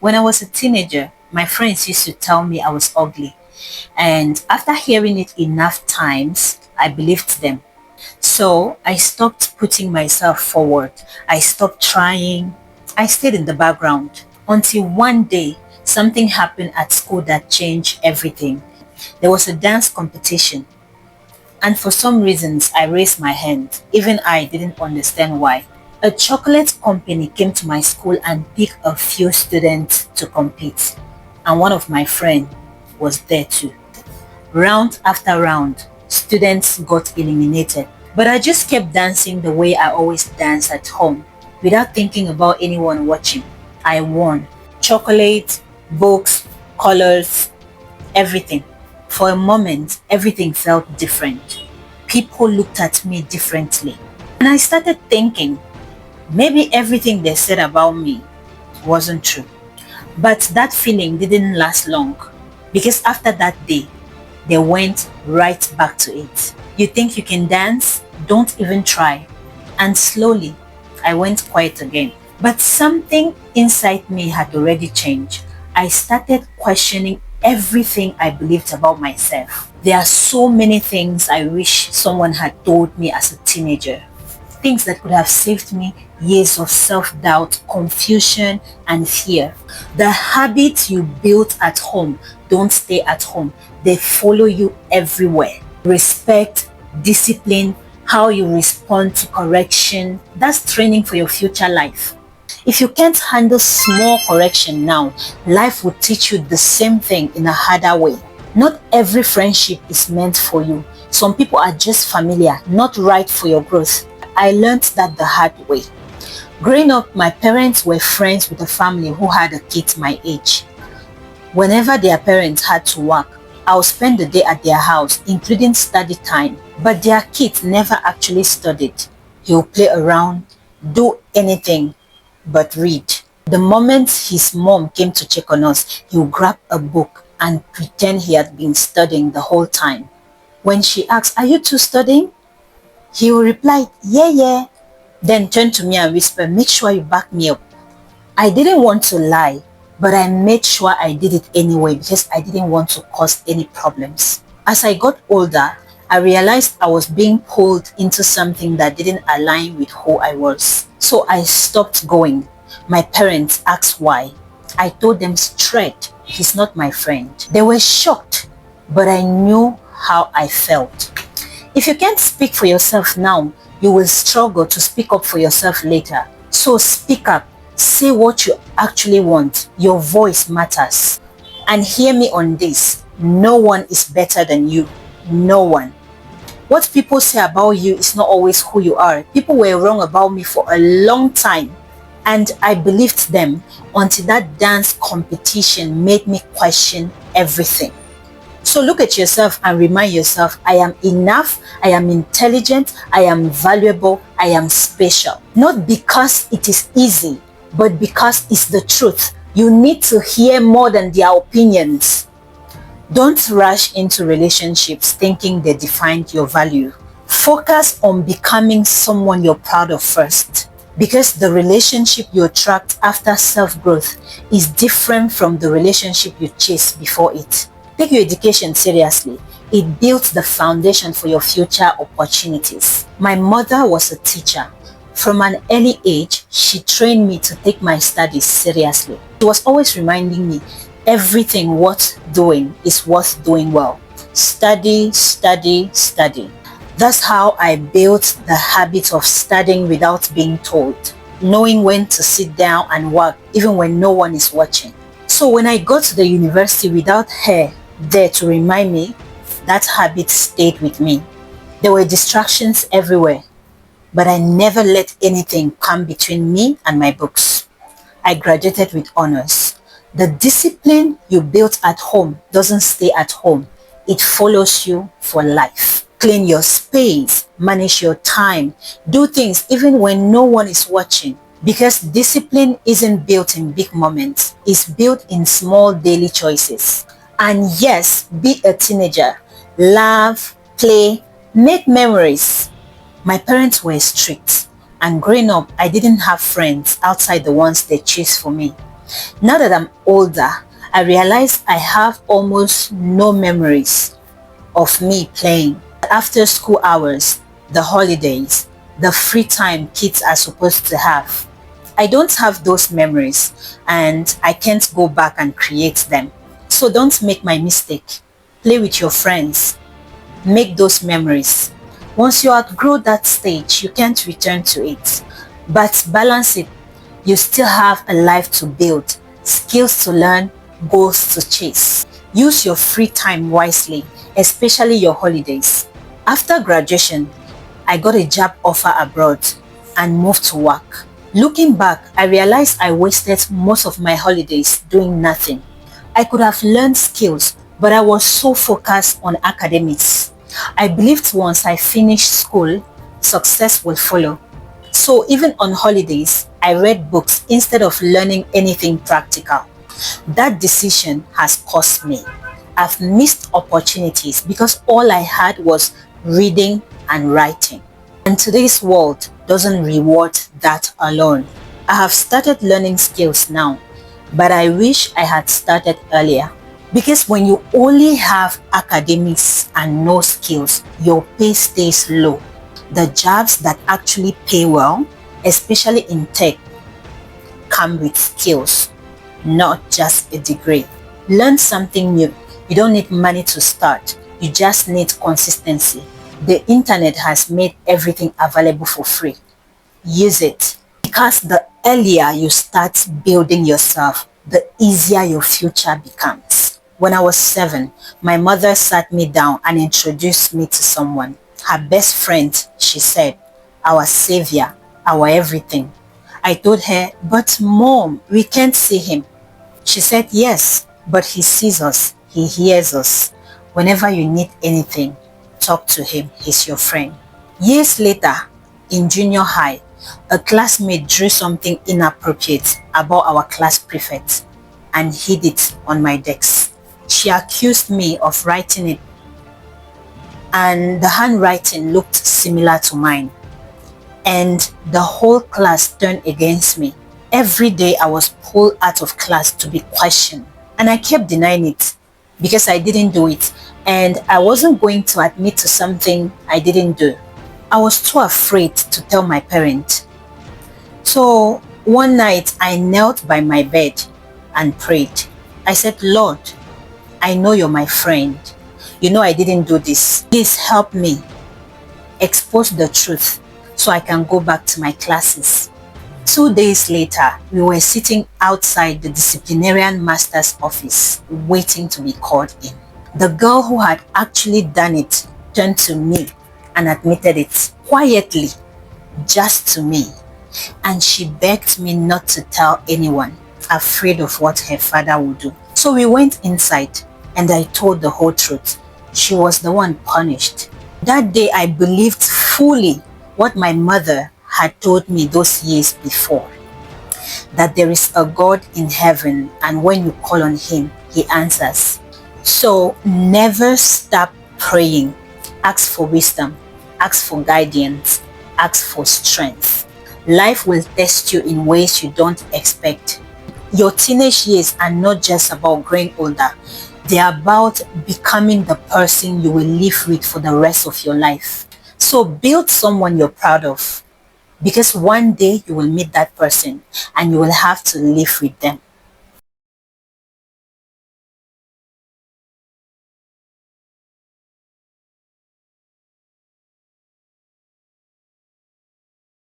When I was a teenager, my friends used to tell me I was ugly. And after hearing it enough times, I believed them. So I stopped putting myself forward. I stopped trying. I stayed in the background until one day something happened at school that changed everything. There was a dance competition, and for some reasons I raised my hand. Even I didn't understand why. A chocolate company came to my school and picked a few students to compete, and one of my friends was there too. Round after round, students got eliminated. But I just kept dancing the way I always dance at home, without thinking about anyone watching. I won. Chocolate, books, colors, everything. For a moment, everything felt different. People looked at me differently. And I started thinking, maybe everything they said about me wasn't true. But that feeling didn't last long, because after that day, they went right back to it. You think you can dance? Don't even try. And slowly, I went quiet again. But something inside me had already changed. I started questioning everything I believed about myself. There are so many things I wish someone had told me as a teenager. Things that could have saved me years of self-doubt, confusion, and fear. The habits you built at home don't stay at home. They follow you everywhere. Respect, discipline, how you respond to correction. That's training for your future life. If you can't handle small correction now, life will teach you the same thing in a harder way. Not every friendship is meant for you. Some people are just familiar, not right for your growth. I learned that the hard way. Growing up, my parents were friends with a family who had a kid my age. Whenever their parents had to work, I would spend the day at their house, including study time. But their kid never actually studied. He would play around, do anything but read. The moment his mom came to check on us, he would grab a book and pretend he had been studying the whole time. When she asked, "Are you two studying?" he would reply, "Yeah, yeah." Then turn to me and whisper, "Make sure you back me up." I didn't want to lie, but I made sure I did it anyway because I didn't want to cause any problems. As I got older, I realized I was being pulled into something that didn't align with who I was. So I stopped going. My parents asked why. I told them straight, "He's not my friend." They were shocked, but I knew how I felt. If you can't speak for yourself now, you will struggle to speak up for yourself later. So speak up. Say what you actually want. Your voice matters. And hear me on this. No one is better than you. No one. What people say about you is not always who you are. People were wrong about me for a long time. And I believed them until that dance competition made me question everything. So look at yourself and remind yourself, I am enough, I am intelligent, I am valuable, I am special. Not because it is easy, but because it's the truth. You need to hear more than their opinions. Don't rush into relationships thinking they defined your value. Focus on becoming someone you're proud of first. Because the relationship you attract after self-growth is different from the relationship you chase before it. Take your education seriously. It builds the foundation for your future opportunities. My mother was a teacher. From an early age, she trained me to take my studies seriously. She was always reminding me, everything worth doing is worth doing well. Study, study, study. That's how I built the habit of studying without being told, knowing when to sit down and work even when no one is watching. So when I got to the university without her there to remind me, that habit stayed with me. There were distractions everywhere, but I never let anything come between me and my books. I graduated with honors. The discipline you built at home doesn't stay at home. It follows you for life. Clean your space, manage your time, do things even when no one is watching. Because discipline isn't built in big moments, it's built in small daily choices. And yes, be a teenager. Laugh, play, make memories. My parents were strict, and growing up, I didn't have friends outside the ones they chose for me. Now that I'm older, I realize I have almost no memories of me playing. After school hours, the holidays, the free time kids are supposed to have. I don't have those memories and I can't go back and create them. So don't make my mistake. Play with your friends. Make those memories. Once you outgrow that stage, you can't return to it. But balance it. You still have a life to build, skills to learn, goals to chase. Use your free time wisely, especially your holidays. After graduation, I got a job offer abroad and moved to work. Looking back, I realized I wasted most of my holidays doing nothing. I could have learned skills, but I was so focused on academics. I believed once I finished school, success will follow. So even on holidays, I read books instead of learning anything practical. That decision has cost me. I've missed opportunities because all I had was reading and writing. And today's world doesn't reward that alone. I have started learning skills now, but I wish I had started earlier. Because when you only have academics and no skills, your pay stays low. The jobs that actually pay well, especially in tech, come with skills, not just a degree. Learn something new. You don't need money to start. You just need consistency. The internet has made everything available for free. Use it. Because the earlier you start building yourself, the easier your future becomes. When I was 7, my mother sat me down and introduced me to someone. Her best friend, she said, our savior, our everything. I told her, but mom, we can't see him. She said, yes, but he sees us. He hears us. Whenever you need anything, talk to him. He's your friend. Years later, in junior high, a classmate drew something inappropriate about our class prefect and hid it on my desk. She accused me of writing it, and the handwriting looked similar to mine. And the whole class turned against me. Every day I was pulled out of class to be questioned. And I kept denying it because I didn't do it. And I wasn't going to admit to something I didn't do. I was too afraid to tell my parents. So one night I knelt by my bed and prayed. I said, Lord, I know you're my friend. You know I didn't do this. Please help me expose the truth so I can go back to my classes. 2 days later, we were sitting outside the disciplinarian master's office waiting to be called in. The girl who had actually done it turned to me and admitted it quietly, just to me. And she begged me not to tell anyone, afraid of what her father would do. So we went inside and I told the whole truth. She was the one punished. That day I believed fully what my mother had told me those years before, that there is a God in heaven and when you call on him, he answers. So never stop praying. Ask for wisdom, ask for guidance, ask for strength. Life will test you in ways you don't expect. Your teenage years are not just about growing older. They are about becoming the person you will live with for the rest of your life. So build someone you're proud of, because one day you will meet that person and you will have to live with them.